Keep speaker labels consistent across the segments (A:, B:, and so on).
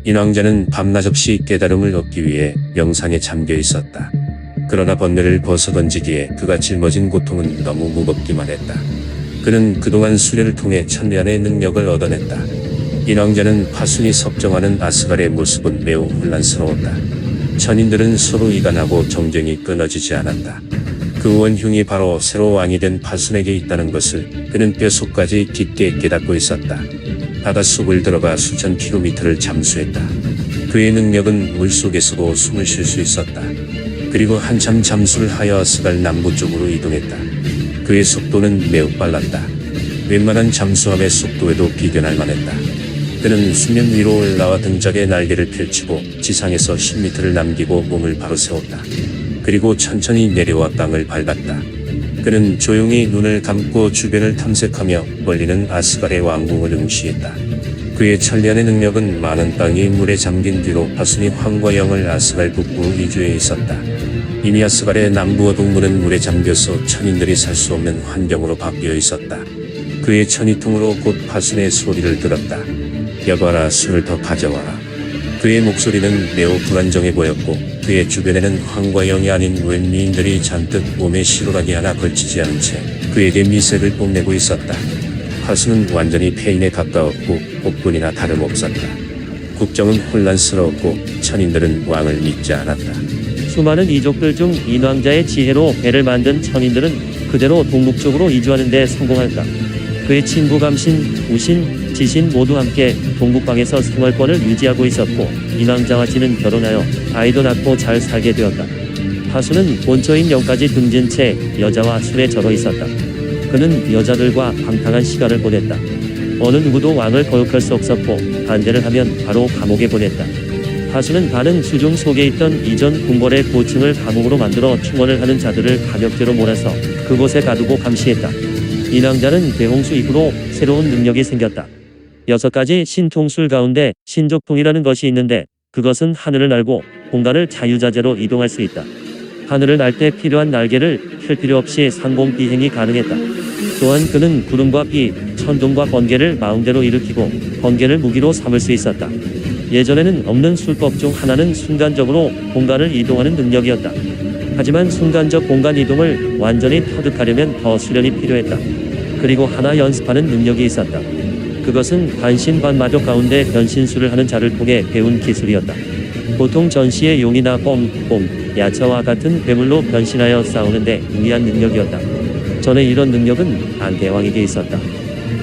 A: 인왕자는 밤낮없이 깨달음을 얻기 위해 명상에 잠겨 있었다. 그러나 번뇌를 벗어던지기에 그가 짊어진 고통은 너무 무겁기만 했다. 그는 그동안 수련을 통해 천년의 능력을 얻어냈다. 인왕자는 파순이 섭정하는 아스갈의 모습은 매우 혼란스러웠다. 천인들은 서로 이간하고 정쟁이 끊어지지 않았다. 그 원흉이 바로 새로 왕이 된 파순에게 있다는 것을 그는 뼛속까지 깊게 깨닫고 있었다. 바닷속을 들어가 수천 킬로미터를 잠수했다. 그의 능력은 물속에서도 숨을 쉴 수 있었다. 그리고 한참 잠수를 하여 아스갈 남부 쪽으로 이동했다. 그의 속도는 매우 빨랐다. 웬만한 잠수함의 속도에도 비견할 만했다. 그는 수면 위로 올라와 등짝에 날개를 펼치고 지상에서 10m를 남기고 몸을 바로 세웠다. 그리고 천천히 내려와 땅을 밟았다. 그는 조용히 눈을 감고 주변을 탐색하며 멀리는 아스갈의 왕궁을 응시했다. 그의 천리안의 능력은 많은 땅이 물에 잠긴 뒤로 파순이 황과 영을 아스갈 북부 이주해 있었다. 이미 아스갈의 남부 어동문은 물에 잠겨서 천인들이 살 수 없는 환경으로 바뀌어 있었다. 그의 천이통으로 곧 파순의 소리를 들었다. 여봐라, 술을 더 가져와라. 그의 목소리는 매우 불안정해 보였고 그의 주변에는 황과 영이 아닌 웬미인들이 잔뜩 몸에 시로라기 하나 걸치지 않은 채 그에게 미색을 뽐내고 있었다. 파순은 완전히 폐인에 가까웠고 복분이나 다름없었다. 국정은 혼란스러웠고 천인들은 왕을 믿지 않았다.
B: 수많은 이족들 중 인왕자의 지혜로 배를 만든 천인들은 그대로 동북쪽으로 이주하는 데 성공할까. 그의 친구 감신, 우신, 지신 모두 함께 동북방에서 생활권을 유지하고 있었고 인왕자와 지는 결혼하여 아이도 낳고 잘 살게 되었다. 파수는 본처인 영까지 등진 채 여자와 술에 절어 있었다. 그는 여자들과 방탕한 시간을 보냈다. 어느 누구도 왕을 거역할 수 없었고 반대를 하면 바로 감옥에 보냈다. 파수는 다른 수중 속에 있던 이전 궁궐의 고층을 감옥으로 만들어 충원을 하는 자들을 감역대로 몰아서 그곳에 가두고 감시했다. 인왕자는 대홍수 이후로 새로운 능력이 생겼다. 6가지 신통술 가운데 신족통이라는 것이 있는데 그것은 하늘을 날고 공간을 자유자재로 이동할 수 있다. 하늘을 날 때 필요한 날개를 펼 필요 없이 상공 비행이 가능했다. 또한 그는 구름과 비, 천둥과 번개를 마음대로 일으키고 번개를 무기로 삼을 수 있었다. 예전에는 없는 술법 중 하나는 순간적으로 공간을 이동하는 능력이었다. 하지만 순간적 공간 이동을 완전히 터득하려면 더 수련이 필요했다. 그리고 하나 연습하는 능력이 있었다. 그것은 반신반마족 가운데 변신술을 하는 자를 통해 배운 기술이었다. 보통 전시의 용이나 뽕, 야차와 같은 괴물로 변신하여 싸우는데 유리한 능력이었다. 전에 이런 능력은 안대왕에게 있었다.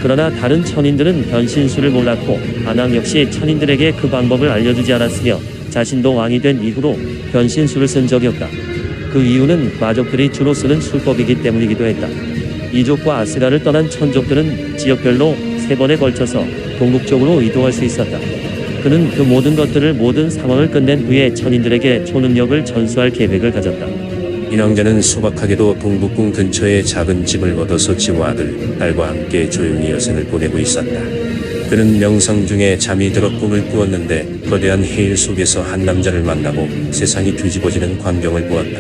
B: 그러나 다른 천인들은 변신술을 몰랐고 안왕 역시 천인들에게 그 방법을 알려주지 않았으며 자신도 왕이 된 이후로 변신술을 쓴 적이 없다. 그 이유는 마족들이 주로 쓰는 술법이기 때문이기도 했다. 이족과 아스갈을 떠난 천족들은 지역별로 3번에 걸쳐서 동북쪽으로 이동할 수 있었다. 그는 그 모든 것들을 모든 상황을 끝낸 후에 천인들에게 초능력을 전수할 계획을 가졌다.
A: 인왕자는 소박하게도 동북궁 근처에 작은 집을 얻어서 지와 아들, 딸과 함께 조용히 여생을 보내고 있었다. 그는 명상 중에 잠이 들어 꿈을 꾸었는데 거대한 해일 속에서 한 남자를 만나고 세상이 뒤집어지는 광경을 보았다.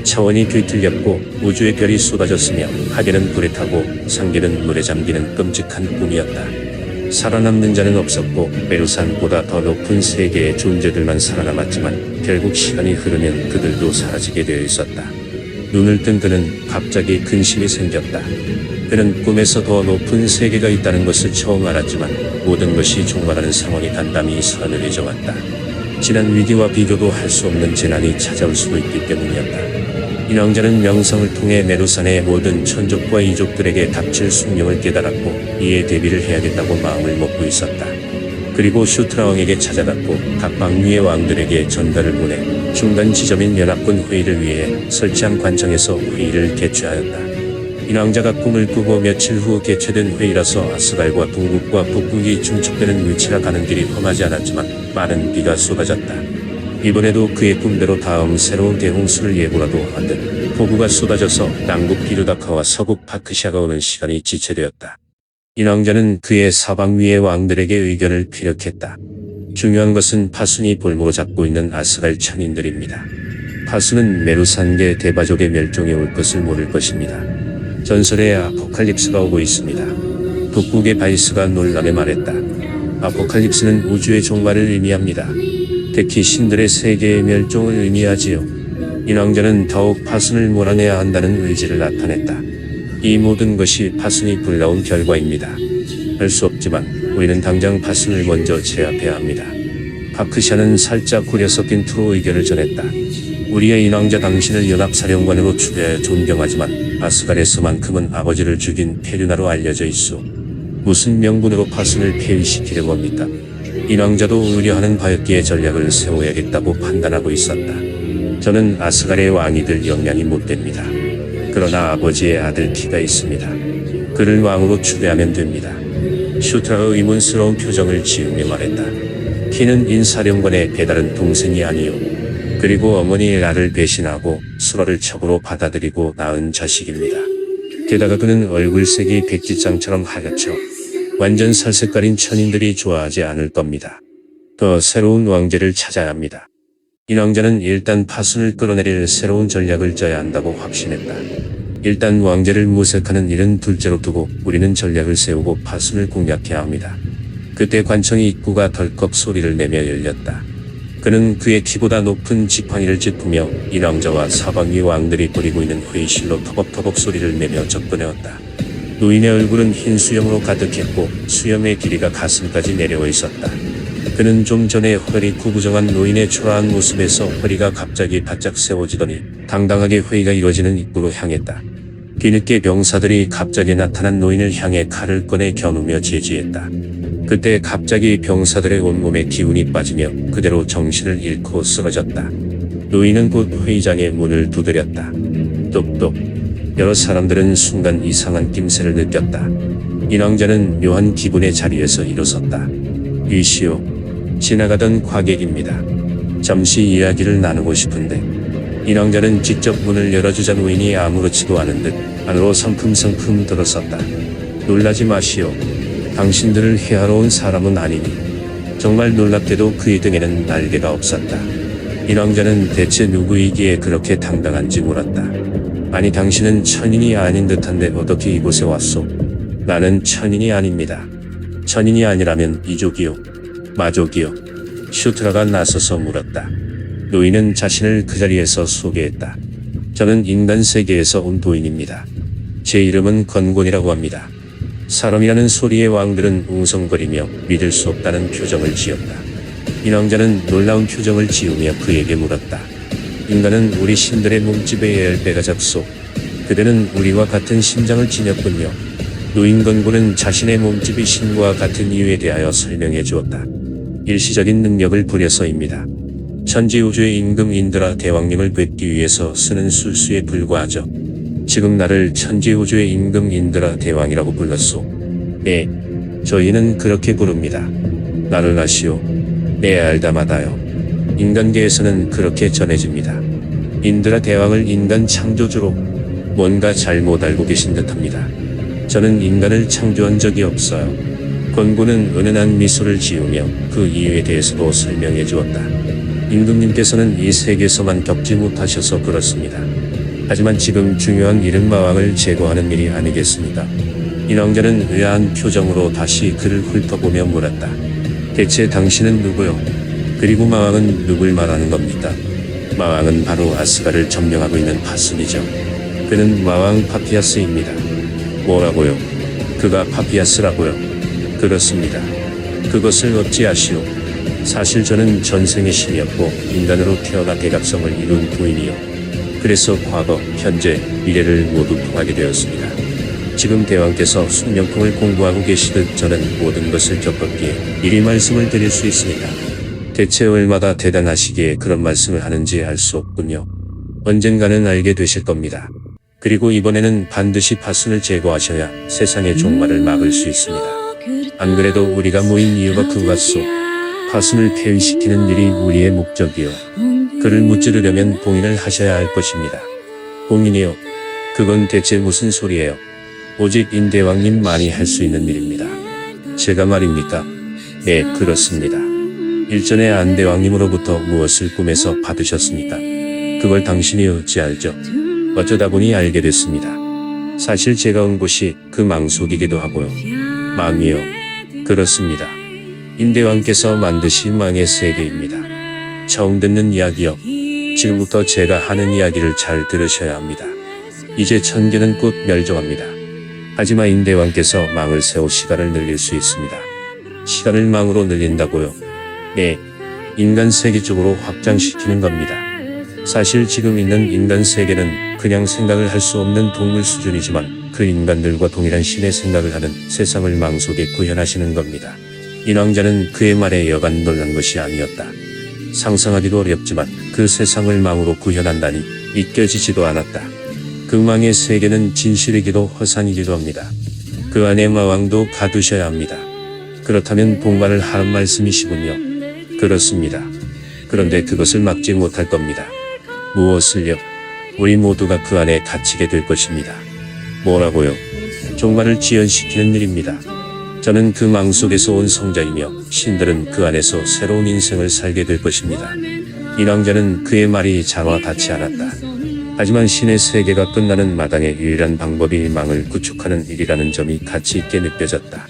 A: 차원이 뒤틀렸고 우주의 별이 쏟아졌으며 하계는 불에 타고 상계는 물에 잠기는 끔찍한 꿈이었다. 살아남는 자는 없었고 메루산보다 더 높은 세계의 존재들만 살아남았지만 결국 시간이 흐르면 그들도 사라지게 되어 있었다. 눈을 뜬 그는 갑자기 근심이 생겼다. 그는 꿈에서 더 높은 세계가 있다는 것을 처음 알았지만 모든 것이 종말하는 상황이 단단히 서늘해져 왔다. 지난 위기와 비교도 할 수 없는 재난이 찾아올 수도 있기 때문이었다. 인왕자는 명성을 통해 메루산의 모든 천족과 이족들에게 닥칠 숙명을 깨달았고 이에 대비를 해야겠다고 마음을 먹고 있었다. 그리고 슈트라왕에게 찾아갔고 각 방위의 왕들에게 전달을 보내 중간 지점인 연합군 회의를 위해 설치한 관청에서 회의를 개최하였다. 인왕자가 꿈을 꾸고 며칠 후 개최된 회의라서 아스갈과 동북과 북극이 중첩되는 위치라 가는 길이 험하지 않았지만 많은 비가 쏟아졌다. 이번에도 그의 꿈대로 다음 새로운 대홍수를 예고라도 하듯 폭우가 쏟아져서 남극 비루다카와 서극 파크시아가 오는 시간이 지체되었다. 인왕자는 그의 사방 위의 왕들에게 의견을 피력했다. 중요한 것은 파순이 볼모로 잡고 있는 아스갈 천인들입니다. 파순은 메루산계 대바족의 멸종에 올 것을 모를 것입니다. 전설의 아포칼립스가 오고 있습니다. 북극의 바이스가 놀라며 말했다. 아포칼립스는 우주의 종말을 의미합니다. 특히 신들의 세계의 멸종을 의미하지요. 인왕자는 더욱 파순을 몰아내야 한다는 의지를 나타냈다. 이 모든 것이 파순이 불러온 결과입니다. 할 수 없지만 우리는 당장 파순을 먼저 제압해야 합니다. 파크샤는 살짝 구려 섞인 투 의견을 전했다. 우리의 인왕자 당신을 연합사령관으로 추대하여 존경하지만 아스갈에서만큼은 아버지를 죽인 페류나로 알려져 있소. 무슨 명분으로 파순을 폐위시키려고 합니까? 인왕자도 의뢰하는 바였기에 전략을 세워야겠다고 판단하고 있었다. 저는 아스갈의 왕이 될 역량이 못됩니다. 그러나 아버지의 아들 키가 있습니다. 그를 왕으로 추대하면 됩니다. 슈트라가 의문스러운 표정을 지으며 말했다. 키는 인사령관의 배다른 동생이 아니요. 그리고 어머니 나를 배신하고 수라를 척으로 받아들이고 낳은 자식입니다. 게다가 그는 얼굴색이 백지장처럼 하얗죠. 완전 살색깔인 천인들이 좋아하지 않을 겁니다. 더 새로운 왕제를 찾아야 합니다. 인왕자는 일단 파순을 끌어내릴 새로운 전략을 짜야 한다고 확신했다. 일단 왕제를 무색하는 일은 둘째로 두고 우리는 전략을 세우고 파순을 공략해야 합니다. 그때 관청의 입구가 덜컥 소리를 내며 열렸다. 그는 그의 키보다 높은 지팡이를 짚으며 인왕자와 사방위 왕들이 버리고 있는 회의실로 터벅터벅 소리를 내며 접근해왔다. 노인의 얼굴은 흰 수염으로 가득했고 수염의 길이가 가슴까지 내려와 있었다. 그는 좀 전에 허리 구부정한 노인의 초라한 모습에서 허리가 갑자기 바짝 세워지더니 당당하게 회의가 이루어지는 입구로 향했다. 뒤늦게 병사들이 갑자기 나타난 노인을 향해 칼을 꺼내 겨누며 제지했다. 그때 갑자기 병사들의 온몸에 기운이 빠지며 그대로 정신을 잃고 쓰러졌다. 노인은 곧 회의장의 문을 두드렸다. 똑똑. 여러 사람들은 순간 이상한 낌새를 느꼈다. 인왕자는 묘한 기분의 자리에서 일어섰다. 이시오. 지나가던 과객입니다. 잠시 이야기를 나누고 싶은데. 인왕자는 직접 문을 열어주자 노인이 아무렇지도 않은 듯 안으로 성큼성큼 들어섰다. 놀라지 마시오. 당신들을 해하러 온 사람은 아니니. 정말 놀랍게도 그의 등에는 날개가 없었다. 인왕자는 대체 누구이기에 그렇게 당당한지 물었다. 아니 당신은 천인이 아닌 듯한데 어떻게 이곳에 왔소? 나는 천인이 아닙니다. 천인이 아니라면 이족이요? 마족이요? 슈트라가 나서서 물었다. 노인은 자신을 그 자리에서 소개했다. 저는 인간 세계에서 온 도인입니다. 제 이름은 건곤이라고 합니다. 사람이라는 소리의 왕들은 웅성거리며 믿을 수 없다는 표정을 지었다. 인왕자는 놀라운 표정을 지으며 그에게 물었다. 인간은 우리 신들의 몸집의 10배가 작소. 그대는 우리와 같은 심장을 지녔군요. 노인 건곤은 자신의 몸집이 신과 같은 이유에 대하여 설명해 주었다. 일시적인 능력을 부려서입니다. 천지우주의 임금 인드라 대왕님을 뵙기 위해서 쓰는 술수에 불과하죠. 지금 나를 천지우주의 임금 인드라 대왕이라고 불렀소. 네, 저희는 그렇게 부릅니다. 나를 아시오? 네, 알다마다요. 인간계에서는 그렇게 전해집니다. 인드라 대왕을 인간 창조주로 뭔가 잘못 알고 계신 듯합니다. 저는 인간을 창조한 적이 없어요. 건곤은 은은한 미소를 지으며 그 이유에 대해서도 설명해 주었다. 임금님께서는 이 세계에서만 겪지 못하셔서 그렇습니다. 하지만 지금 중요한 일은 마왕을 제거하는 일이 아니겠습니까? 인왕자는 의아한 표정으로 다시 그를 훑어보며 물었다. 대체 당신은 누구요? 그리고 마왕은 누굴 말하는 겁니까? 마왕은 바로 아스갈을 점령하고 있는 파순이죠. 그는 마왕 파피아스입니다. 뭐라고요? 그가 파피아스라고요? 그렇습니다. 그것을 어찌 아시오? 사실 저는 전생의 신이었고 인간으로 태어나 대각성을 이룬 도인이요. 그래서 과거, 현재, 미래를 모두 통하게 되었습니다. 지금 대왕께서 숙명풍을 공부하고 계시듯 저는 모든 것을 겪었기에 미리 말씀을 드릴 수 있습니다. 대체 얼마나 대단하시기에 그런 말씀을 하는지 알 수 없군요. 언젠가는 알게 되실 겁니다. 그리고 이번에는 반드시 파순을 제거하셔야 세상의 종말을 막을 수 있습니다. 안 그래도 우리가 모인 이유가 그거 같소. 파순을 폐위시키는 일이 우리의 목적이요. 그를 무찌르려면 봉인을 하셔야 할 것입니다. 봉인이요? 그건 대체 무슨 소리예요? 오직 인대왕님만이 할 수 있는 일입니다. 제가 말입니까? 네, 그렇습니다. 일전에 안대왕님으로부터 무엇을 꿈에서 받으셨습니까? 그걸 당신이 어찌 알죠? 어쩌다 보니 알게 됐습니다. 사실 제가 온 곳이 그 망속이기도 하고요. 망이요? 그렇습니다. 인대왕께서 만드신 망의 세계입니다. 처음 듣는 이야기요. 지금부터 제가 하는 이야기를 잘 들으셔야 합니다. 이제 천계는 곧 멸종합니다. 하지만 인대왕께서 망을 세워 시간을 늘릴 수 있습니다. 시간을 망으로 늘린다고요? 네, 인간 세계 쪽으로 확장시키는 겁니다. 사실 지금 있는 인간 세계는 그냥 생각을 할 수 없는 동물 수준이지만 그 인간들과 동일한 신의 생각을 하는 세상을 망 속에 구현하시는 겁니다. 인왕자는 그의 말에 여간 놀란 것이 아니었다. 상상하기도 어렵지만 그 세상을 망으로 구현한다니 믿겨지지도 않았다. 그 망의 세계는 진실이기도 허상이기도 합니다. 그 안에 마왕도 가두셔야 합니다. 그렇다면 복만을 하는 말씀이시군요. 그렇습니다. 그런데 그것을 막지 못할 겁니다. 무엇을요? 우리 모두가 그 안에 갇히게 될 것입니다. 뭐라고요? 종말을 지연시키는 일입니다. 저는 그 망 속에서 온 성자이며 신들은 그 안에서 새로운 인생을 살게 될 것입니다. 인왕자는 그의 말이 장와 닿지 않았다. 하지만 신의 세계가 끝나는 마당의 유일한 방법이 망을 구축하는 일이라는 점이 가치 있게 느껴졌다.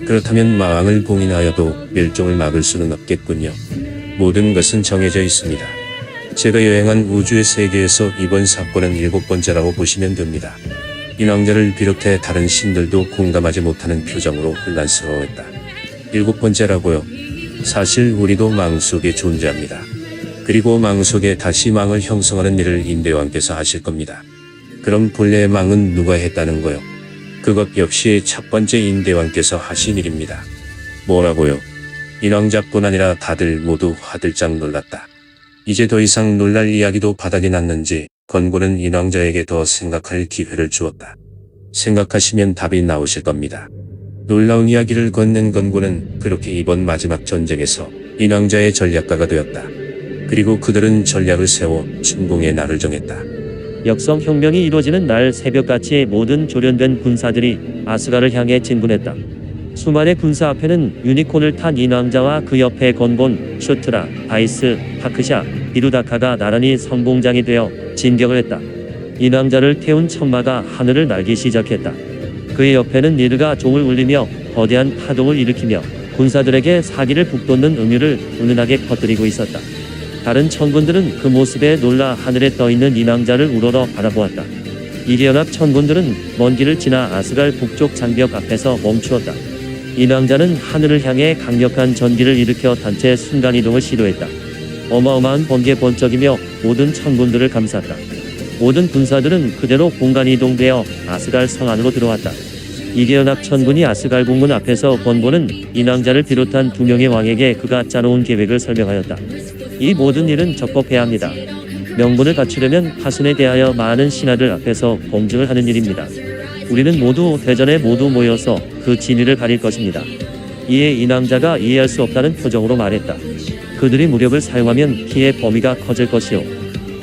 A: 그렇다면 마왕을 봉인하여도 멸종을 막을 수는 없겠군요. 모든 것은 정해져 있습니다. 제가 여행한 우주의 세계에서 이번 사건은 7번째라고 보시면 됩니다. 인왕자를 비롯해 다른 신들도 공감하지 못하는 표정으로 혼란스러워했다. 7번째라고요? 사실 우리도 망 속에 존재합니다. 그리고 망 속에 다시 망을 형성하는 일을 인대왕께서 하실 겁니다. 그럼 본래의 망은 누가 했다는 거요? 그것 역시 첫 번째 인대왕께서 하신 일입니다. 뭐라고요? 인왕자뿐 아니라 다들 모두 화들짝 놀랐다. 이제 더 이상 놀랄 이야기도 바닥이 났는지 건고는 인왕자에게 더 생각할 기회를 주었다. 생각하시면 답이 나오실 겁니다. 놀라운 이야기를 건넨 건고는 그렇게 이번 마지막 전쟁에서 인왕자의 전략가가 되었다. 그리고 그들은 전략을 세워 춘공의 날을 정했다.
B: 역성혁명이 이루어지는 날 새벽같이 모든 조련된 군사들이 아스갈을 향해 진군했다. 수많은 군사 앞에는 유니콘을 탄 인왕자와 그 옆에 건본, 슈트라, 바이스, 파크샤, 비루다카가 나란히 선봉장이 되어 진격을 했다. 인왕자를 태운 천마가 하늘을 날기 시작했다. 그의 옆에는 니르가 종을 울리며 거대한 파동을 일으키며 군사들에게 사기를 북돋는 음유를 은은하게 퍼뜨리고 있었다. 다른 천군들은 그 모습에 놀라 하늘에 떠있는 인왕자를 우러러 바라보았다. 이계연합 천군들은 먼 길을 지나 아스갈 북쪽 장벽 앞에서 멈추었다. 인왕자는 하늘을 향해 강력한 전기를 일으켜 단체 순간이동을 시도했다. 어마어마한 번개 번쩍이며 모든 천군들을 감쌌다. 모든 군사들은 그대로 공간이동되어 아스갈 성 안으로 들어왔다. 이계연합 천군이 아스갈 궁문 앞에서 건보는 인왕자를 비롯한 2명의 왕에게 그가 짜놓은 계획을 설명하였다. 이 모든 일은 적법해야 합니다. 명분을 갖추려면 화순에 대하여 많은 신하들 앞에서 공증을 하는 일입니다. 우리는 모두 대전에 모두 모여서 그 진위를 가릴 것입니다. 이에 인왕자가 이해할 수 없다는 표정으로 말했다. 그들이 무력을 사용하면 피해 범위가 커질 것이요.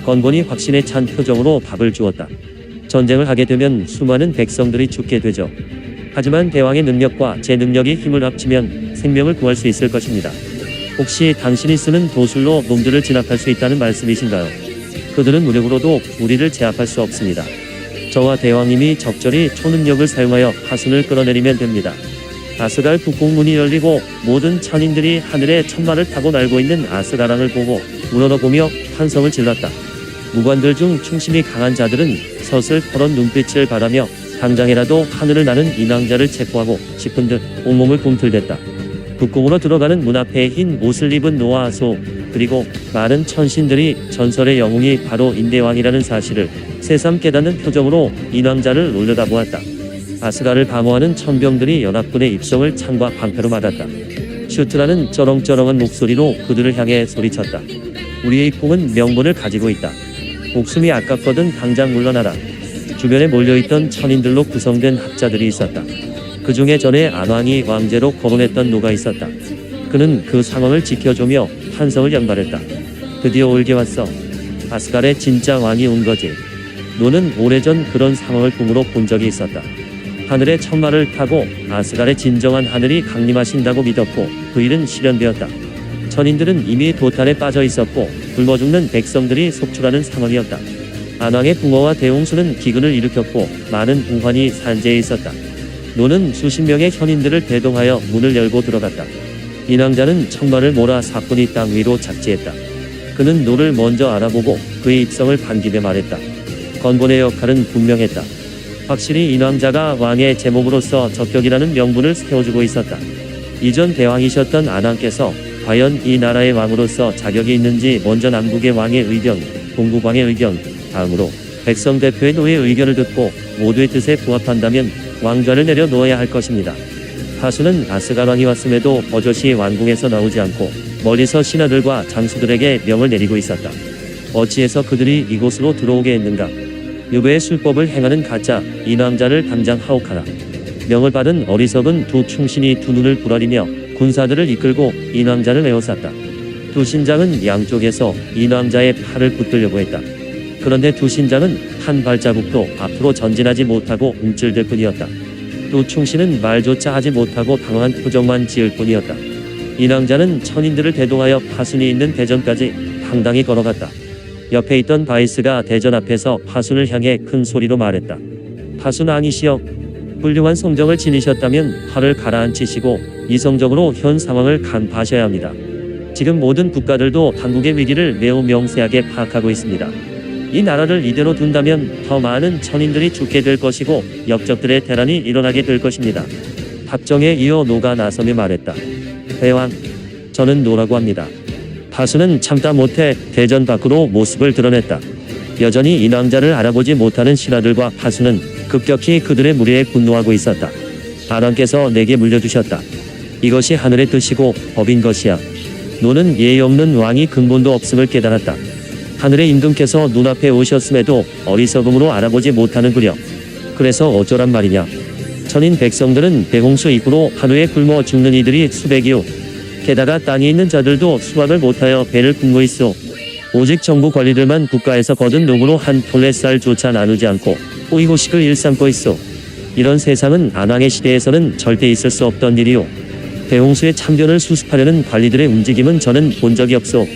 B: 건곤이 확신에 찬 표정으로 답을 주었다. 전쟁을 하게 되면 수많은 백성들이 죽게 되죠. 하지만 대왕의 능력과 제 능력이 힘을 합치면 생명을 구할 수 있을 것입니다. 혹시 당신이 쓰는 도술로 놈들을 진압할 수 있다는 말씀이신가요? 그들은 무력으로도 우리를 제압할 수 없습니다. 저와 대왕님이 적절히 초능력을 사용하여 화순을 끌어내리면 됩니다. 아스갈 북공문이 열리고 모든 천인들이 하늘에 천마를 타고 날고 있는 아스가랑을 보고 우러러보며 환성을 질렀다. 무관들 중 충심이 강한 자들은 서슬 퍼런 눈빛을 바라며 당장이라도 하늘을 나는 인왕자를 체포하고 싶은 듯 온몸을 꿈틀댔다. 북궁으로 들어가는 문 앞에 흰 옷을 입은 노아소 그리고 많은 천신들이 전설의 영웅이 바로 인대왕이라는 사실을 새삼 깨닫는 표정으로 인왕자를 올려다보았다. 아스갈을 방어하는 천병들이 연합군의 입성을 창과 방패로 막았다. 슈트라는 쩌렁쩌렁한 목소리로 그들을 향해 소리쳤다. 우리의 궁은 명분을 가지고 있다. 목숨이 아깝거든 당장 물러나라. 주변에 몰려있던 천인들로 구성된 학자들이 있었다. 그 중에 전에 안왕이 왕제로 거론했던 노가 있었다. 그는 그 상황을 지켜주며 환성을 연발했다. 드디어 올게 왔어. 아스갈의 진짜 왕이 온 거지. 노는 오래전 그런 상황을 꿈으로 본 적이 있었다. 하늘의 천마를 타고 아스갈의 진정한 하늘이 강림하신다고 믿었고 그 일은 실현되었다. 천인들은 이미 도탄에 빠져 있었고 굶어 죽는 백성들이 속출하는 상황이었다. 안왕의 붕어와 대홍수는 기근을 일으켰고 많은 붕환이 산재해 있었다. 노는 수십 명의 현인들을 대동하여 문을 열고 들어갔다. 인왕자는 천마를 몰아 사뿐히 땅 위로 착지했다. 그는 노를 먼저 알아보고 그의 입성을 반기며 말했다. 건본의 역할은 분명했다. 확실히 인왕자가 왕의 제목으로서 적격이라는 명분을 세워주고 있었다. 이전 대왕이셨던 안왕께서 과연 이 나라의 왕으로서 자격이 있는지 먼저 남국의 왕의 의견, 동국왕의 의견, 다음으로 백성 대표의 노의 의견을 듣고 모두의 뜻에 부합한다면 왕좌를 내려놓아야 할 것입니다. 파수는 아스가왕이 왔음에도 버젓이 왕궁에서 나오지 않고 멀리서 신하들과 장수들에게 명을 내리고 있었다. 어찌해서 그들이 이곳으로 들어오게 했는가? 유배의 술법을 행하는 가짜 인왕자를 당장 하옥하라. 명을 받은 어리석은 두 충신이 두 눈을 부라리며 군사들을 이끌고 인왕자를 에워쌌다. 두 신장은 양쪽에서 인왕자의 팔을 붙들려고 했다. 그런데 두 신장은 한 발자국도 앞으로 전진하지 못하고 움찔될 뿐이었다. 두 충신은 말조차 하지 못하고 당황한 표정만 지을 뿐이었다. 인왕자는 천인들을 대동하여 파순이 있는 대전까지 당당히 걸어갔다. 옆에 있던 바이스가 대전 앞에서 파순을 향해 큰 소리로 말했다. 파순 왕이시여, 훌륭한 성정을 지니셨다면 팔을 가라앉히시고 이성적으로 현 상황을 간파하셔야 합니다. 지금 모든 국가들도 당국의 위기를 매우 명세하게 파악하고 있습니다. 이 나라를 이대로 둔다면 더 많은 천인들이 죽게 될 것이고 역적들의 대란이 일어나게 될 것입니다. 답정에 이어 노가 나서며 말했다. 대왕, 저는 노라고 합니다. 파수는 참다 못해 대전 밖으로 모습을 드러냈다. 여전히 인왕자를 알아보지 못하는 신하들과 파수는 급격히 그들의 무리에 분노하고 있었다. 안왕께서 내게 물려주셨다. 이것이 하늘의 뜻이고 법인 것이야. 노는 예의 없는 왕이 근본도 없음을 깨달았다. 하늘의 임금께서 눈앞에 오셨음에도 어리석음으로 알아보지 못하는구려. 그래서 어쩌란 말이냐. 천인 백성들은 대홍수 입구로 한우에 굶어 죽는 이들이 수백이요. 게다가 땅에 있는 자들도 수확을 못하여 배를 굶고 있어. 오직 정부 관리들만 국가에서 거둔 농으로 한 톨레 쌀조차 나누지 않고 호의호식을 일삼고 있어. 이런 세상은 안왕의 시대에서는 절대 있을 수 없던 일이요. 대홍수의 참변을 수습하려는 관리들의 움직임은 저는 본 적이 없어.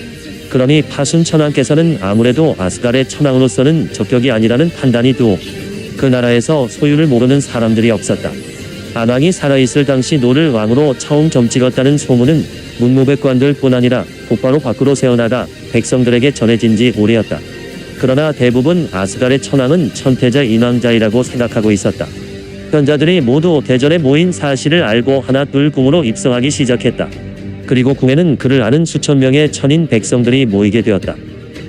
B: 그러니 파순 천왕께서는 아무래도 아스갈의 천왕으로서는 적격이 아니라는 판단이 두어 그 나라에서 소유를 모르는 사람들이 없었다. 안왕이 살아있을 당시 노를 왕으로 처음 점찍었다는 소문은 문무백관들 뿐 아니라 곧바로 밖으로 새어나가 백성들에게 전해진 지 오래였다. 그러나 대부분 아스갈의 천왕은 천태자 인왕자이라고 생각하고 있었다. 현자들이 모두 대전에 모인 사실을 알고 하나 둘 궁으로 입성하기 시작했다. 그리고 궁에는 그를 아는 수천 명의 천인 백성들이 모이게 되었다.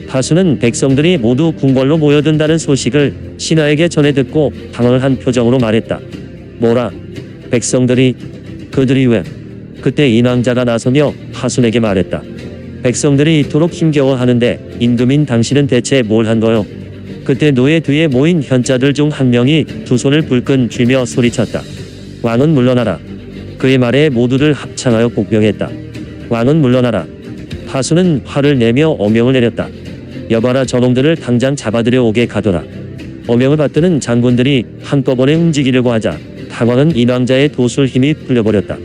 B: 파수는 백성들이 모두 궁궐로 모여든다는 소식을 신하에게 전해 듣고 당황을 한 표정으로 말했다. 뭐라? 백성들이? 그들이 왜? 그때 인왕자가 나서며 파순에게 말했다. 백성들이 이토록 힘겨워하는데 임금인 당신은 대체 뭘 한 거요? 그때 노예 뒤에 모인 현자들 중 한 명이 두 손을 불끈 쥐며 소리쳤다. 왕은 물러나라. 그의 말에 모두들 합창하여 복병했다. 왕은 물러나라. 파수는 화를 내며 어명을 내렸다. 여봐라, 저놈들을 당장 잡아들여 오게 가둬라. 어명을 받드는 장군들이 한꺼번에 움직이려고 하자 당황한 인왕자의 도술 힘이 풀려버렸다.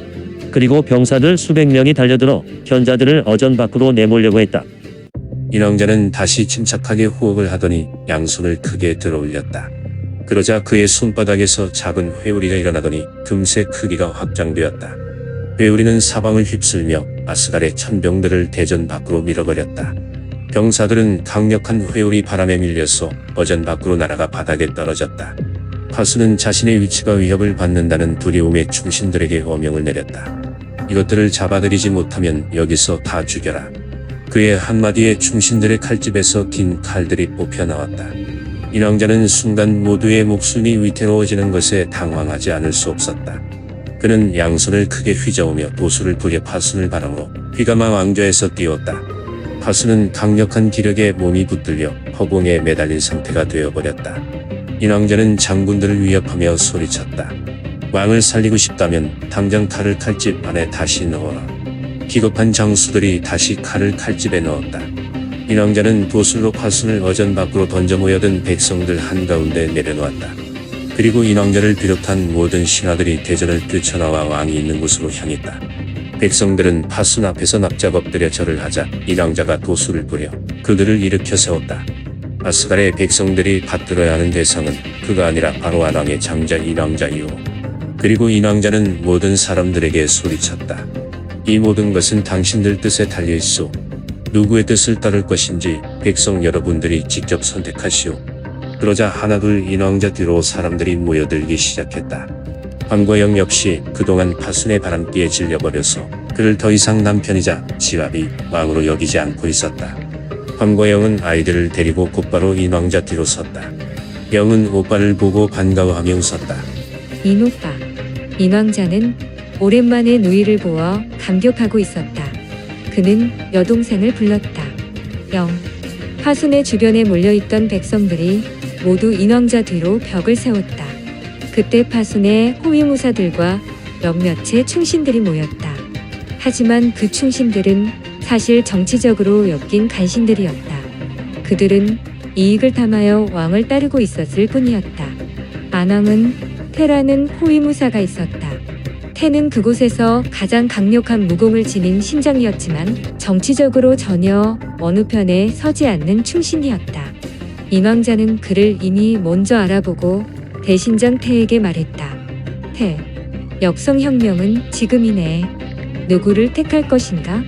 B: 그리고 병사들 수백 명이 달려들어 현자들을 어전 밖으로 내몰려고 했다.
A: 인왕자는 다시 침착하게 호흡을 하더니 양손을 크게 들어올렸다. 그러자 그의 손바닥에서 작은 회오리가 일어나더니 금세 크기가 확장되었다. 회오리는 사방을 휩쓸며 아스갈의 천병들을 대전 밖으로 밀어버렸다. 병사들은 강력한 회오리 바람에 밀려서 어전 밖으로 날아가 바닥에 떨어졌다. 파수는 자신의 위치가 위협을 받는다는 두려움에 충신들에게 어명을 내렸다. 이것들을 잡아들이지 못하면 여기서 다 죽여라. 그의 한마디에 충신들의 칼집에서 긴 칼들이 뽑혀 나왔다. 인왕자는 순간 모두의 목숨이 위태로워지는 것에 당황하지 않을 수 없었다. 그는 양손을 크게 휘저으며 도수를 부려 파순을 바람으로 휘가마 왕좌에서 띄웠다. 파순은 강력한 기력에 몸이 붙들려 허공에 매달린 상태가 되어버렸다. 인왕자는 장군들을 위협하며 소리쳤다. 왕을 살리고 싶다면 당장 칼을 칼집 안에 다시 넣어라. 기겁한 장수들이 다시 칼을 칼집에 넣었다. 인왕자는 도술로 파순을 어전 밖으로 던져 모여든 백성들 한가운데 내려놓았다. 그리고 인왕자를 비롯한 모든 신하들이 대전을 뛰쳐나와 왕이 있는 곳으로 향했다. 백성들은 파순 앞에서 납작 엎드려 절을 하자 인왕자가 도술을 부려 그들을 일으켜 세웠다. 아스갈의 백성들이 받들어야 하는 대상은 그가 아니라 바로 안왕의 장자 인왕자이오. 그리고 인왕자는 모든 사람들에게 소리쳤다. 이 모든 것은 당신들 뜻에 달려 있소. 누구의 뜻을 따를 것인지 백성 여러분들이 직접 선택하시오. 그러자 하나둘 인왕자 뒤로 사람들이 모여들기 시작했다. 황과영 역시 그동안 파순의 바람기에 질려버려서 그를 더 이상 남편이자 지압이 왕으로 여기지 않고 있었다. 황과영은 아이들을 데리고 곧바로 인왕자 뒤로 섰다. 영은 오빠를 보고 반가워하며 웃었다.
C: 인오빠. 인왕자는 오랜만에 누이를 보아 감격하고 있었다. 그는 여동생을 불렀다. 영. 파순의 주변에 몰려있던 백성들이 모두 인왕자 뒤로 벽을 세웠다. 그때 파순의 호위무사들과 몇몇의 충신들이 모였다. 하지만 그 충신들은 사실 정치적으로 엮인 간신들이었다. 그들은 이익을 탐하여 왕을 따르고 있었을 뿐이었다. 안왕은 태라는 호위무사가 있었다. 태는 그곳에서 가장 강력한 무공을 지닌 신장이었지만 정치적으로 전혀 어느 편에 서지 않는 충신이었다. 인왕자는 그를 이미 먼저 알아보고 대신장 태에게 말했다. 태, 역성혁명은 지금이네. 누구를 택할 것인가?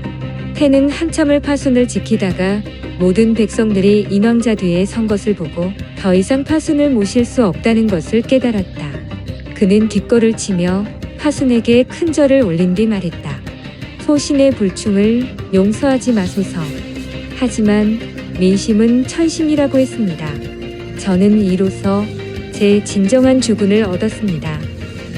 C: 태는 한참을 파순을 지키다가 모든 백성들이 인왕자 뒤에 선 것을 보고 더 이상 파순을 모실 수 없다는 것을 깨달았다. 그는 뒷걸을 치며 파순에게 큰 절을 올린 뒤 말했다. 소신의 불충을 용서하지 마소서. 하지만 민심은 천심이라고 했습니다. 저는 이로써 제 진정한 주군을 얻었습니다.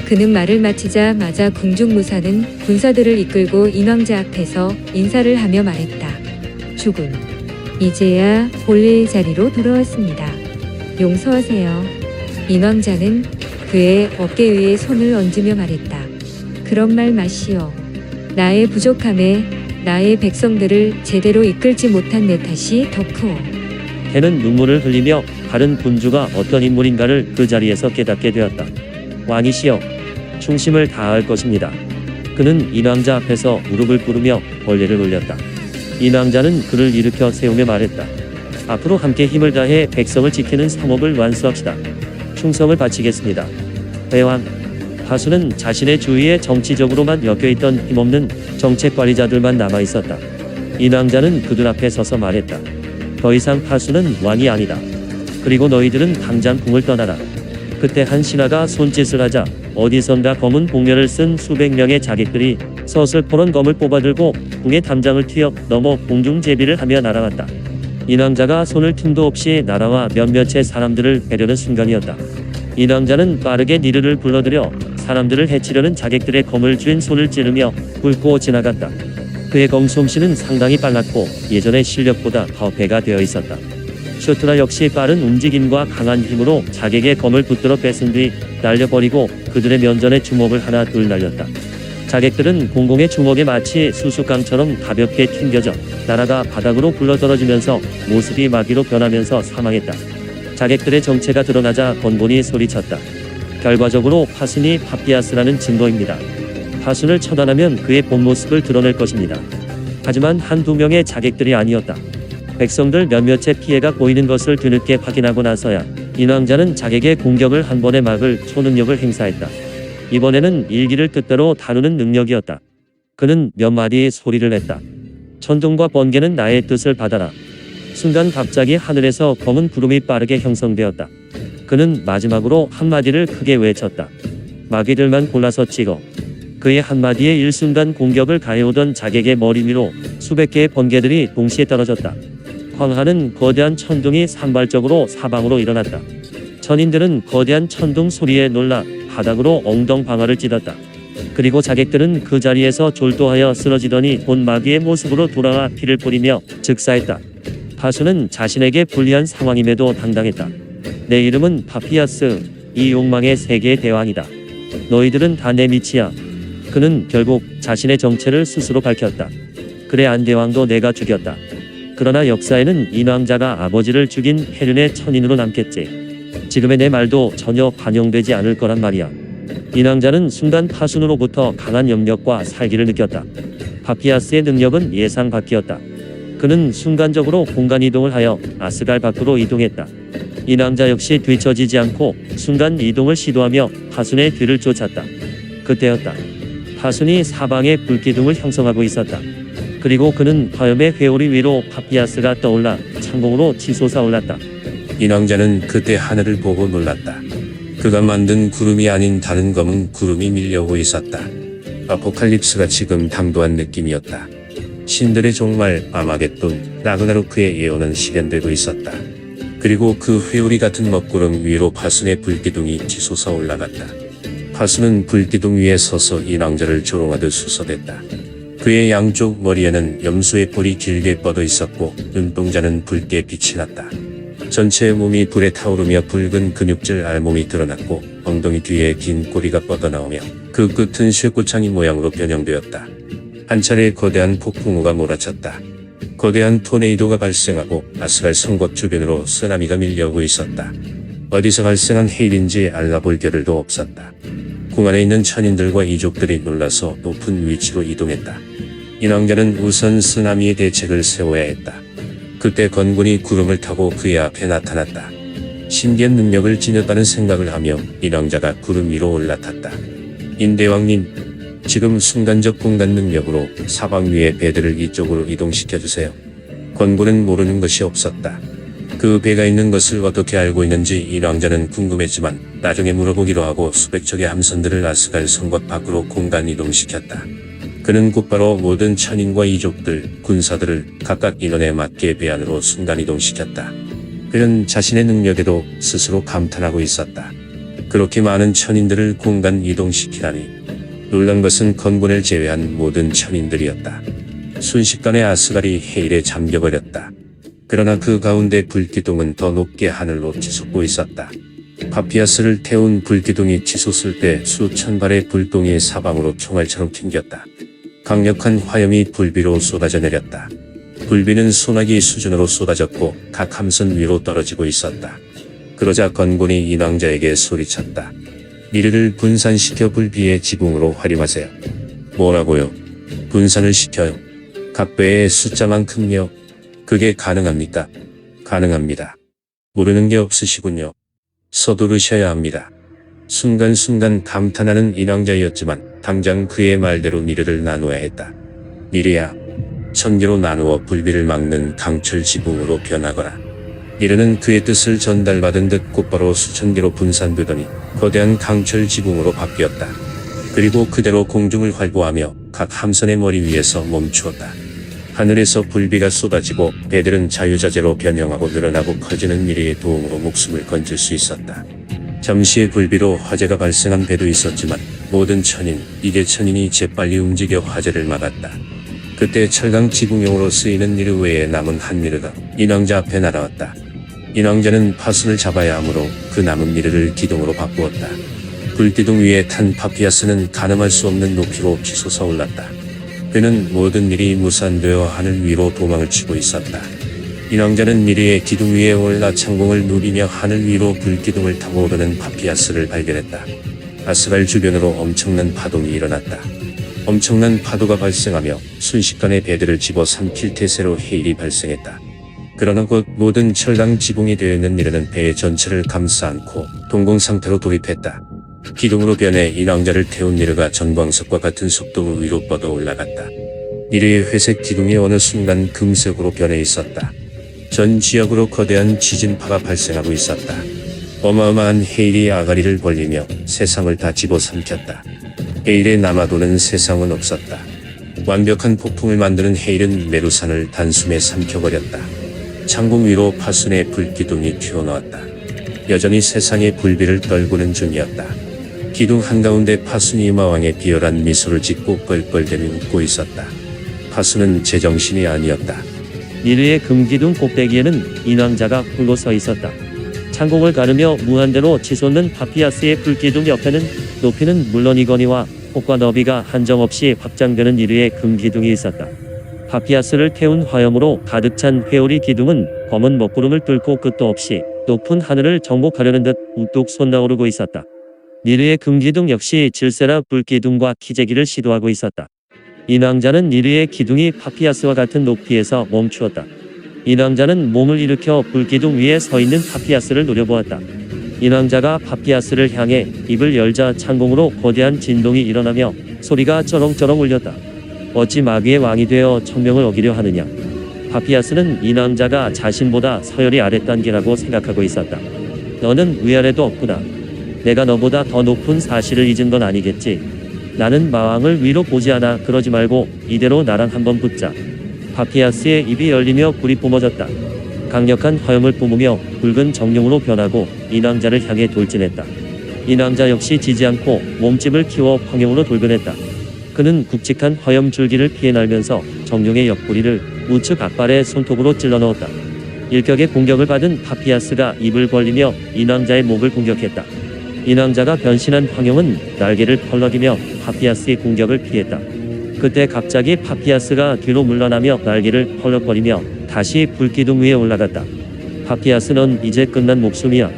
C: 그는 말을 마치자마자 궁중무사는 군사들을 이끌고 인왕자 앞에서 인사를 하며 말했다. 주군, 이제야 본래의 자리로 돌아왔습니다. 용서하세요. 인왕자는 그의 어깨 위에 손을 얹으며 말했다. 그런 말 마시오. 나의 부족함에 나의 백성들을 제대로 이끌지 못한 내 탓이 더 크오.
B: 해는 눈물을 흘리며 다른 군주가 어떤 인물인가를 그 자리에서 깨닫게 되었다. 왕이시여, 충심을 다할 것입니다. 그는 인왕자 앞에서 무릎을 꿇으며 벌레를 올렸다. 인왕자는 그를 일으켜 세우며 말했다. 앞으로 함께 힘을 다해 백성을 지키는 상업을 완수합시다. 충성을 바치겠습니다. 대왕, 파수는 자신의 주위에 정치적으로만 엮여있던 힘없는 정책관리자들만 남아있었다. 인왕자는 그들 앞에 서서 말했다. 더 이상 파수는 왕이 아니다. 그리고 너희들은 당장 궁을 떠나라. 그때 한 신하가 손짓을 하자 어디선가 검은 복면을 쓴 수백 명의 자객들이 서슬퍼런 검을 뽑아들고 궁의 담장을 튀어 넘어 공중 제비를 하며 날아갔다. 인왕자가 손을 틈도 없이 날아와 몇몇의 사람들을 베려는 순간이었다. 인왕자는 빠르게 니르를 불러들여 사람들을 해치려는 자객들의 검을 쥔 손을 찌르며 훑고 지나갔다. 그의 검솜씨는 상당히 빨랐고 예전의 실력보다 더 배가 되어 있었다. 슈트라 역시 빠른 움직임과 강한 힘으로 자객의 검을 붙들어 뺏은 뒤 날려버리고 그들의 면전에 주먹을 하나 둘 날렸다. 자객들은 공공의 주먹에 마치 수수깡처럼 가볍게 튕겨져 날아가 바닥으로 굴러떨어지면서 모습이 마귀로 변하면서 사망했다. 자객들의 정체가 드러나자 번본이 소리쳤다. 결과적으로 파순이 파피아스라는 증거입니다. 파순을 처단하면 그의 본 모습을 드러낼 것입니다. 하지만 한두 명의 자객들이 아니었다. 백성들 몇몇의 피해가 보이는 것을 뒤늦게 확인하고 나서야 인왕자는 자객의 공격을 한 번에 막을 초능력을 행사했다. 이번에는 일기를 뜻대로 다루는 능력이었다. 그는 몇 마디의 소리를 냈다. 천둥과 번개는 나의 뜻을 받아라. 순간 갑자기 하늘에서 검은 구름이 빠르게 형성되었다. 그는 마지막으로 한마디를 크게 외쳤다. 마귀들만 골라서 찍어. 그의 한마디에 일순간 공격을 가해오던 자객의 머리 위로 수백 개의 번개들이 동시에 떨어졌다. 황하는 거대한 천둥이 산발적으로 사방으로 일어났다. 천인들은 거대한 천둥 소리에 놀라 바닥으로 엉덩방아를 찢었다. 그리고 자객들은 그 자리에서 졸도하여 쓰러지더니 본 마귀의 모습으로 돌아와 피를 뿌리며 즉사했다. 파수는 자신에게 불리한 상황임에도 당당했다. 내 이름은 파피아스, 이 욕망의 세계의 대왕이다. 너희들은 다 내 밑이야. 그는 결국 자신의 정체를 스스로 밝혔다. 그래, 안대왕도 내가 죽였다. 그러나 역사에는 인왕자가 아버지를 죽인 해륜의 천인으로 남겠지. 지금의 내 말도 전혀 반영되지 않을 거란 말이야. 인왕자는 순간 파순으로부터 강한 염력과 살기를 느꼈다. 파피아스의 능력은 예상 밖이었다. 그는 순간적으로 공간이동을 하여 아스갈 밖으로 이동했다. 인왕자 역시 뒤처지지 않고 순간 이동을 시도하며 파순의 뒤를 쫓았다. 그때였다. 파순이 사방에 불기둥을 형성하고 있었다. 그리고 그는 화염의 회오리 위로 파피아스가 떠올라 창공으로 치솟아 올랐다.
A: 인왕자는 그때 하늘을 보고 놀랐다. 그가 만든 구름이 아닌 다른 검은 구름이 밀려오고 있었다. 아포칼립스가 지금 당도한 느낌이었다. 신들의 종말 아마겟돈 라그나로크의 예언은 실현되고 있었다. 그리고 그 회오리 같은 먹구름 위로 파순의 불기둥이 치솟아 올라갔다. 파순은 불기둥 위에 서서 인왕자를 조롱하듯 수서댔다. 그의 양쪽 머리에는 염소의 뿔이 길게 뻗어 있었고 눈동자는 붉게 빛이 났다. 전체 몸이 불에 타오르며 붉은 근육질 알몸이 드러났고 엉덩이 뒤에 긴 꼬리가 뻗어나오며 그 끝은 쇠꼬창이 모양으로 변형되었다. 한 차례 거대한 폭풍우가 몰아쳤다. 거대한 토네이도가 발생하고 아스갈 성곽 주변으로 쓰나미가 밀려오고 있었다. 어디서 발생한 해일인지 알아볼 겨를도 없었다. 궁 안에 있는 천인들과 이족들이 놀라서 높은 위치로 이동했다. 인왕자는 우선 쓰나미의 대책을 세워야 했다. 그때 건군이 구름을 타고 그의 앞에 나타났다. 신기한 능력을 지녔다는 생각을 하며 인왕자가 구름 위로 올라탔다. 인대왕님, 지금 순간적 공간 능력으로 사방 위의 배들을 이쪽으로 이동시켜주세요. 건군은 모르는 것이 없었다. 그 배가 있는 것을 어떻게 알고 있는지 인왕자는 궁금했지만 나중에 물어보기로 하고 수백 척의 함선들을 아스갈 성곽 밖으로 공간 이동시켰다. 그는 곧바로 모든 천인과 이족들, 군사들을 각각 인원에 맞게 배 안으로 순간 이동시켰다. 그는 자신의 능력에도 스스로 감탄하고 있었다. 그렇게 많은 천인들을 공간 이동시키다니. 놀란 것은 건군을 제외한 모든 천인들이었다. 순식간에 아스갈이 해일에 잠겨버렸다. 그러나 그 가운데 불기둥은 더 높게 하늘로 치솟고 있었다. 파피아스를 태운 불기둥이 치솟을 때 수천 발의 불똥이 사방으로 총알처럼 튕겼다. 강력한 화염이 불비로 쏟아져 내렸다. 불비는 소나기 수준으로 쏟아졌고 각 함선 위로 떨어지고 있었다. 그러자 건군이 인왕자에게 소리쳤다. 미르를 분산시켜 불비의 지붕으로 활용하세요. 뭐라고요? 분산을 시켜요. 각 배의 숫자만큼요. 그게 가능합니까? 가능합니다. 모르는 게 없으시군요. 서두르셔야 합니다. 순간순간 감탄하는 인왕자였지만 당장 그의 말대로 미르를 나누어야 했다. 미르야, 1000개로 나누어 불비를 막는 강철 지붕으로 변하거라. 미르는 그의 뜻을 전달받은 듯 곧바로 수천 개로 분산되더니 거대한 강철 지붕으로 바뀌었다. 그리고 그대로 공중을 활보하며 각 함선의 머리 위에서 멈추었다. 하늘에서 불비가 쏟아지고 배들은 자유자재로 변형하고 늘어나고 커지는 미르의 도움으로 목숨을 건질 수 있었다. 잠시의 불비로 화재가 발생한 배도 있었지만 모든 천인, 이계 천인이 재빨리 움직여 화재를 막았다. 그때 철강 지붕용으로 쓰이는 미르 외에 남은 한 미르가 인왕자 앞에 날아왔다. 인왕자는 파순을 잡아야 하므로 그 남은 미르를 기둥으로 바꾸었다. 불기둥 위에 탄 파피아스는 가늠할 수 없는 높이로 치솟아 올랐다. 그는 모든 일이 무산되어 하늘 위로 도망을 치고 있었다. 인왕자는 미르의 기둥 위에 올라 창공을 누비며 하늘 위로 불기둥을 타고 오르는 파피아스를 발견했다. 아스갈 주변으로 엄청난 파동이 일어났다. 엄청난 파도가 발생하며 순식간에 배들을 집어삼킬 태세로 해일이 발생했다. 그러나 곧 모든 철강 지붕이 되어 있는 미르는 배의 전체를 감싸 안고 동공 상태로 돌입했다. 기둥으로 변해 인왕자를 태운 미르가 전광석과 같은 속도로 위로 뻗어 올라갔다. 미르의 회색 기둥이 어느 순간 금색으로 변해 있었다. 전 지역으로 거대한 지진파가 발생하고 있었다. 어마어마한 해일이 아가리를 벌리며 세상을 다 집어삼켰다. 해일에 남아도는 세상은 없었다. 완벽한 폭풍을 만드는 해일은 메루산을 단숨에 삼켜버렸다. 창공 위로 파순의 불기둥이 튀어나왔다. 여전히 세상의 불비를 떨구는 중이었다. 기둥 한가운데 파순이 마왕의 비열한 미소를 짓고 뻘뻘대며 웃고 있었다. 파순은 제정신이 아니었다.
B: 미르의 금기둥 꼭대기에는 인왕자가 홀로 서 있었다. 창공을 가르며 무한대로 치솟는 파피아스의 불기둥 옆에는 높이는 물론이거니와 폭과 너비가 한정없이 확장되는 미르의 금기둥이 있었다. 파피아스를 태운 화염으로 가득 찬 회오리 기둥은 검은 먹구름을 뚫고 끝도 없이 높은 하늘을 정복하려는 듯 우뚝 솟아오르고 있었다. 미르의 금기둥 역시 질세라 불기둥과 키재기를 시도하고 있었다. 인왕자는 미르의 기둥이 파피아스와 같은 높이에서 멈추었다. 인왕자는 몸을 일으켜 불기둥 위에 서 있는 파피아스를 노려보았다. 인왕자가 파피아스를 향해 입을 열자 창공으로 거대한 진동이 일어나며 소리가 쩌렁쩌렁 울렸다. 어찌 마귀의 왕이 되어 천명을 어기려 하느냐. 파피아스는 이 남자가 자신보다 서열이 아랫단계라고 생각하고 있었다. 너는 위아래도 없구나. 내가 너보다 더 높은 사실을 잊은 건 아니겠지. 나는 마왕을 위로 보지 않아. 그러지 말고 이대로 나랑 한번 붙자. 파피아스의 입이 열리며 불이 뿜어졌다. 강력한 화염을 뿜으며 붉은 정령으로 변하고 이 남자를 향해 돌진했다. 이 남자 역시 지지 않고 몸집을 키워 황영으로 돌변했다. 그는 굵직한 화염 줄기를 피해 날면서 정령의 옆구리를 우측 앞발에 손톱으로 찔러 넣었다. 일격의 공격을 받은 파피아스가 입을 벌리며 이 남자의 목을 공격했다. 이 남자가 변신한 황영은 날개를 펄럭이며 파피아스의 공격을 피했다. 그때 갑자기 파피아스가 뒤로 물러나며 날개를 펄럭거리며 다시 불기둥 위에 올라갔다. 파피아스는 이제 끝난 목숨이야.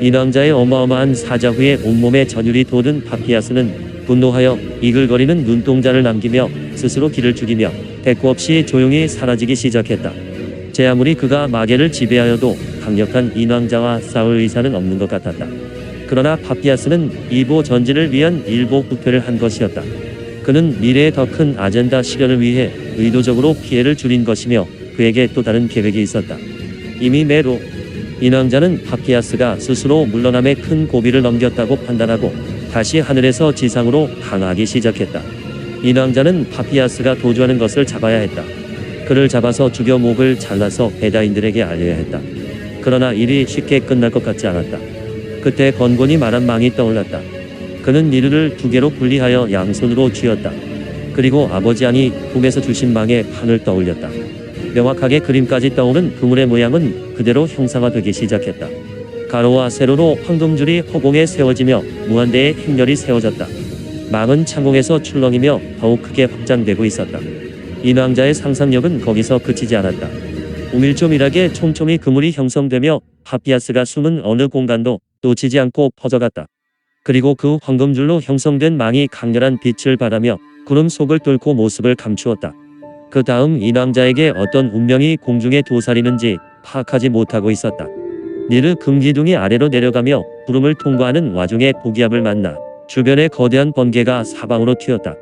B: 이 남자의 어마어마한 사자 후에 온몸에 전율이 돋은 파피아스는 분노하여 이글거리는 눈동자를 남기며 스스로 길을 죽이며 대꾸 없이 조용히 사라지기 시작했다. 제 아무리 그가 마계를 지배하여도 강력한 이 남자와 싸울 의사는 없는 것 같았다. 그러나 파피아스는 이보 전진을 위한 일보 부패를 한 것이었다. 그는 미래의 더 큰 아젠다 실현을 위해 의도적으로 피해를 줄인 것이며 그에게 또 다른 계획이 있었다. 이미 매로 이 남자는 파피아스가 스스로 물러남에 큰 고비를 넘겼다고 판단하고 다시 하늘에서 지상으로 항하기 시작했다. 이 남자는 파피아스가 도주하는 것을 잡아야 했다. 그를 잡아서 죽여 목을 잘라서 베다인들에게 알려야 했다. 그러나 일이 쉽게 끝날 것 같지 않았다. 그때 건곤이 말한 망이 떠올랐다. 그는 니르를 두 개로 분리하여 양손으로 쥐었다. 그리고 아버지 안이 꿈에서 주신 망의 판을 떠올렸다. 명확하게 그림까지 떠오른 그물의 모양은 그대로 형상화되기 시작했다. 가로와 세로로 황금줄이 허공에 세워지며 무한대의 행렬이 세워졌다. 망은 창공에서 출렁이며 더욱 크게 확장되고 있었다. 이 왕자의 상상력은 거기서 그치지 않았다. 우밀조밀하게 촘촘히 그물이 형성되며 파피아스가 숨은 어느 공간도 놓치지 않고 퍼져갔다. 그리고 그 황금줄로 형성된 망이 강렬한 빛을 발하며 구름 속을 뚫고 모습을 감추었다. 그 다음 이 남자에게 어떤 운명이 공중에 도사리는지 파악하지 못하고 있었다. 니르 금기둥이 아래로 내려가며 구름을 통과하는 와중에 고기압을 만나 주변에 거대한 번개가 사방으로 튀었다.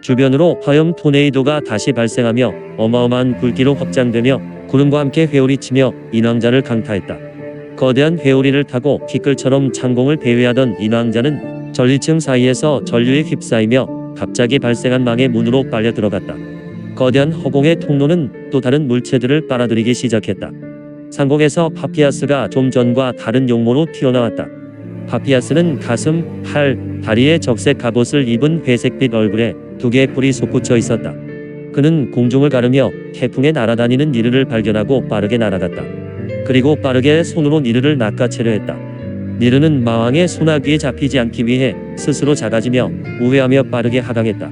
B: 주변으로 화염 토네이도가 다시 발생하며 어마어마한 불기로 확장되며 구름과 함께 회오리 치며 이 남자를 강타했다. 거대한 회오리를 타고 티끌처럼 창공을 배회하던 이 남자는 전리층 사이에서 전류에 휩싸이며 갑자기 발생한 망의 문으로 빨려 들어갔다. 거대한 허공의 통로는 또 다른 물체들을 빨아들이기 시작했다. 상공에서 파피아스가 좀 전과 다른 용모로 튀어나왔다. 파피아스는 가슴, 팔, 다리에 적색 갑옷을 입은 회색빛 얼굴에 두 개의 뿔이 솟구쳐 있었다. 그는 공중을 가르며 태풍에 날아다니는 니르를 발견하고 빠르게 날아갔다. 그리고 빠르게 손으로 니르를 낚아채려 했다. 니르는 마왕의 소나귀에 잡히지 않기 위해 스스로 작아지며 우회하며 빠르게 하강했다.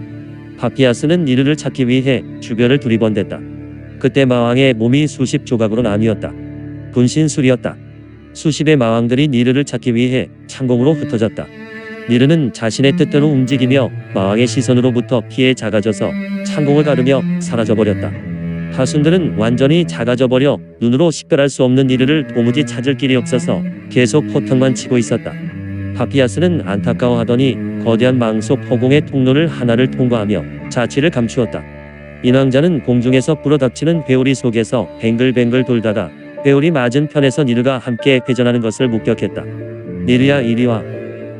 B: 파피아스는 니르를 찾기 위해 주변을 두리번댔다. 그때 마왕의 몸이 수십 조각으로 나뉘었다. 분신술이었다. 수십의 마왕들이 니르를 찾기 위해 창공으로 흩어졌다. 니르는 자신의 뜻대로 움직이며 마왕의 시선으로부터 피해 작아져서 창공을 가르며 사라져버렸다. 하순들은 완전히 작아져버려 눈으로 식별할 수 없는 니르를 도무지 찾을 길이 없어서 계속 포탄만 치고 있었다. 파피아스는 안타까워하더니 거대한 망 속 허공의 통로를 하나를 통과하며 자취를 감추었다. 이 남자는 공중에서 불어닥치는 회오리 속에서 뱅글뱅글 돌다가 회오리 맞은편에서 니르가 함께 회전하는 것을 목격했다. 니르야 이리 와.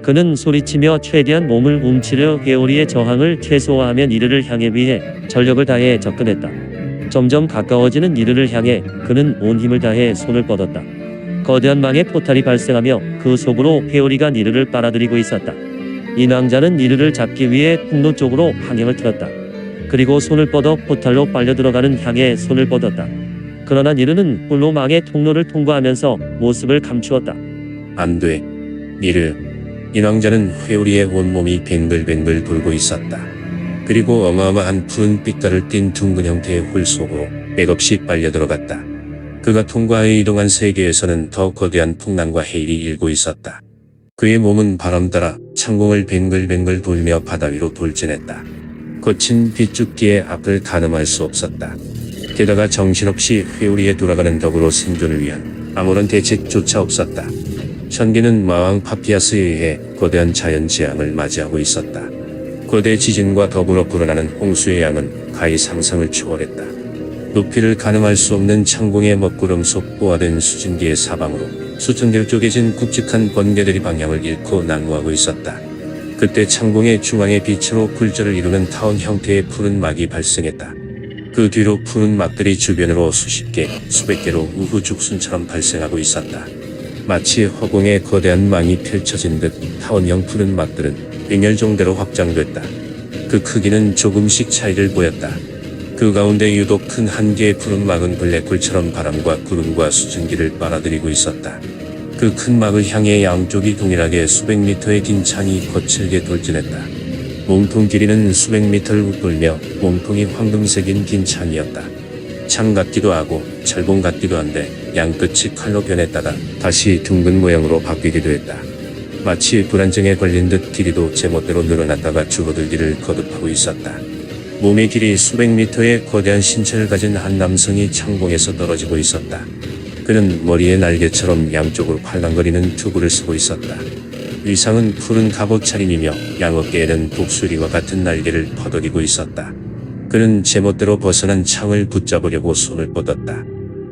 B: 그는 소리치며 최대한 몸을 움츠려 회오리의 저항을 최소화하며 니르를 향해 위해 전력을 다해 접근했다. 점점 가까워지는 니르를 향해 그는 온 힘을 다해 손을 뻗었다. 거대한 망의 포탈이 발생하며 그 속으로 회오리가 니르를 빨아들이고 있었다. 이 낭자는 니르를 잡기 위해 통로 쪽으로 방향을 틀었다. 그리고 손을 뻗어 포탈로 빨려 들어가는 향에 손을 뻗었다. 그러나 니르는 홀로 망의 통로를 통과하면서 모습을 감추었다.
A: 안 돼. 니르. 이 왕자는 회오리의 온몸이 뱅글뱅글 돌고 있었다. 그리고 어마어마한 푸른 빛깔을 띤 둥근 형태의 홀 속으로 맥없이 빨려 들어갔다. 그가 통과해 이동한 세계에서는 더 거대한 풍랑과 해일이 일고 있었다. 그의 몸은 바람 따라 창공을 뱅글뱅글 돌며 바다 위로 돌진했다. 거친 빗줄기의 앞을 가늠할 수 없었다. 게다가 정신없이 회오리에 돌아가는 덕으로 생존을 위한 아무런 대책조차 없었다. 현기는 마왕 파피아스에 의해 거대한 자연재앙을 맞이하고 있었다. 거대 지진과 더불어 불어나는 홍수의 양은 가히 상상을 초월했다. 높이를 가늠할 수 없는 창공의 먹구름 속 뽀아된 수증기의 사방으로 수천 개로 쪼개진 굵직한 번개들이 방향을 잃고 난무하고 있었다. 그때 창공의 중앙에 빛으로 굴절을 이루는 타원 형태의 푸른 막이 발생했다. 그 뒤로 푸른 막들이 주변으로 수십 개, 수백 개로 우후죽순처럼 발생하고 있었다. 마치 허공에 거대한 망이 펼쳐진 듯 타원형 푸른 막들은 빙열종대로 확장됐다. 그 크기는 조금씩 차이를 보였다. 그 가운데 유독 큰 한 개의 푸른 막은 블랙홀처럼 바람과 구름과 수증기를 빨아들이고 있었다. 그 큰 막을 향해 양쪽이 동일하게 수백 미터의 긴 창이 거칠게 돌진했다. 몸통 길이는 수백 미터를 웃돌며 몸통이 황금색인 긴 창이었다. 창 같기도 하고 철봉 같기도 한데 양끝이 칼로 변했다가 다시 둥근 모양으로 바뀌기도 했다. 마치 불안증에 걸린 듯 길이도 제멋대로 늘어났다가 줄어들기를 거듭하고 있었다. 몸의 길이 수백 미터의 거대한 신체를 가진 한 남성이 창공에서 떨어지고 있었다. 그는 머리에 날개처럼 양쪽으로 팔랑거리는 투구를 쓰고 있었다. 의상은 푸른 갑옷 차림이며 양어깨에는 독수리와 같은 날개를 퍼덕이고 있었다. 그는 제멋대로 벗어난 창을 붙잡으려고 손을 뻗었다.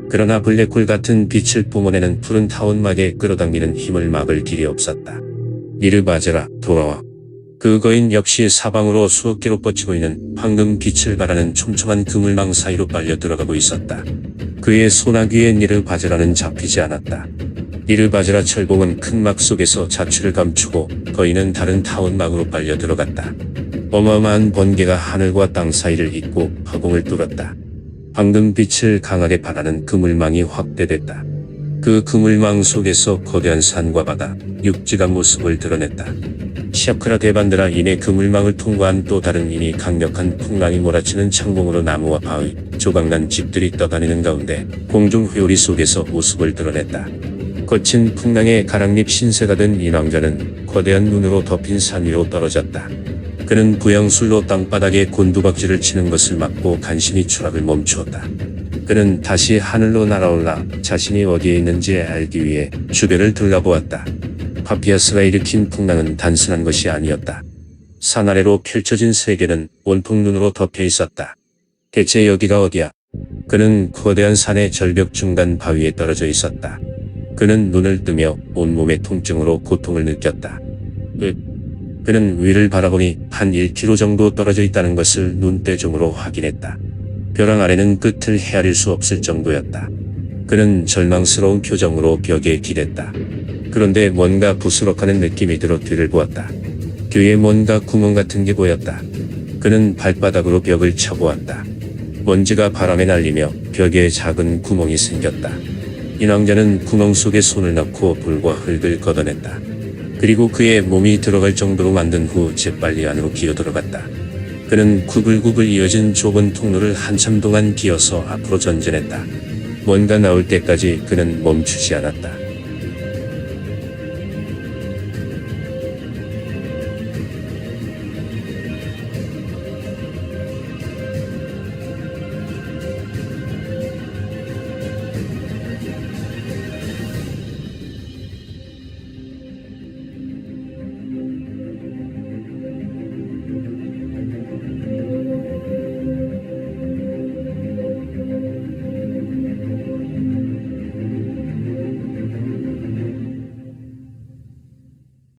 A: 그러나 블랙홀 같은 빛을 뿜어내는 푸른 타원막에 끌어당기는 힘을 막을 길이 없었다. 이르 바제라, 돌아와. 그 거인 역시 사방으로 수억 개로 뻗치고 있는 황금 빛을 발하는 촘촘한 그물망 사이로 빨려 들어가고 있었다. 그의 소나귀에 니르 바제라는 잡히지 않았다. 니르 바제라 철봉은 큰 막 속에서 자취를 감추고 거인은 다른 타원막으로 빨려 들어갔다. 어마어마한 번개가 하늘과 땅 사이를 잇고 허공을 뚫었다. 황금 빛을 강하게 발하는 그물망이 확대됐다. 그 그물망 속에서 거대한 산과 바다, 육지가 모습을 드러냈다. 샤크라 데반드라 인의 그물망을 통과한 또 다른 인이 강력한 풍랑이 몰아치는 창공으로 나무와 바위, 조각난 집들이 떠다니는 가운데 공중 회오리 속에서 모습을 드러냈다. 거친 풍랑에 가랑잎 신세가 된 인왕자는 거대한 눈으로 덮인 산 위로 떨어졌다. 그는 부양술로 땅바닥에 곤두박질을 치는 것을 막고 간신히 추락을 멈추었다. 그는 다시 하늘로 날아올라 자신이 어디에 있는지 알기 위해 주변을 둘러보았다. 파피아스가 일으킨 풍랑은 단순한 것이 아니었다. 산 아래로 펼쳐진 세계는 온통 눈으로 덮여 있었다. 대체 여기가 어디야? 그는 거대한 산의 절벽 중간 바위에 떨어져 있었다. 그는 눈을 뜨며 온몸의 통증으로 고통을 느꼈다. 그는 위를 바라보니 한 1km 정도 떨어져 있다는 것을 눈대중으로 확인했다. 벼랑 아래는 끝을 헤아릴 수 없을 정도였다. 그는 절망스러운 표정으로 벽에 기댔다. 그런데 뭔가 부스럭하는 느낌이 들어 뒤를 보았다. 뒤에 뭔가 구멍 같은 게 보였다. 그는 발바닥으로 벽을 쳐보았다. 먼지가 바람에 날리며 벽에 작은 구멍이 생겼다. 인왕자는 구멍 속에 손을 넣고 불과 흙을 걷어냈다. 그리고 그의 몸이 들어갈 정도로 만든 후 재빨리 안으로 기어들어갔다. 그는 구불구불 이어진 좁은 통로를 한참 동안 기어서 앞으로 전진했다. 뭔가 나올 때까지 그는 멈추지 않았다.